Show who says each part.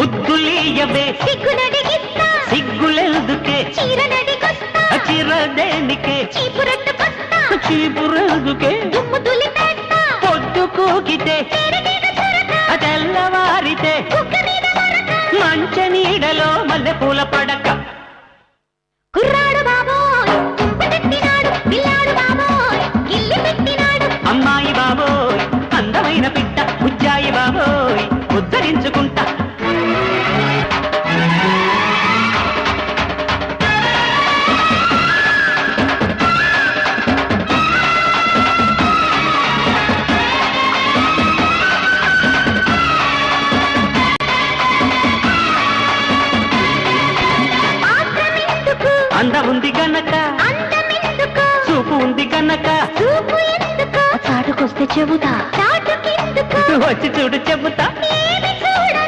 Speaker 1: ముద్దులీయవే
Speaker 2: సిగ్గునడిగిస్తా
Speaker 1: సిగ్గులెందుకే
Speaker 2: చీరనడిగొస్తా
Speaker 1: చిరదేనికే
Speaker 2: చీపురట్టుకొస్తా
Speaker 1: చీపురెందుకే
Speaker 2: దుమ్ము దులిపేస్తా
Speaker 1: పొద్దు కూకితే
Speaker 2: తెరనీడ చురక
Speaker 1: తెల్లవారితే
Speaker 2: కుక్క మీద మరక
Speaker 1: మంచ నీడలో మల్లెపూల పడక
Speaker 2: కుర్రాడు బాబోయ్ తుంపదెత్తినాడు పిల్లాడు బాబోయ్ గిల్లి పెట్టినాడు
Speaker 1: అమ్మాయి బాబోయ్ అందమైన పిట్ట ఉజ్జాయి బాబోయ్ ఉద్ధరించుకుంటా
Speaker 2: ఆత్రమెందుకు
Speaker 1: అందం ఉంది గనక
Speaker 2: అందమెందుకు
Speaker 1: చూపు ఉంది గనక
Speaker 2: చూపు ఎందుకు
Speaker 3: చాటుకొస్తే చెబుతా
Speaker 2: చాటుకెందుకు
Speaker 1: వచ్చి చూడు చెబుతా
Speaker 2: ఏమి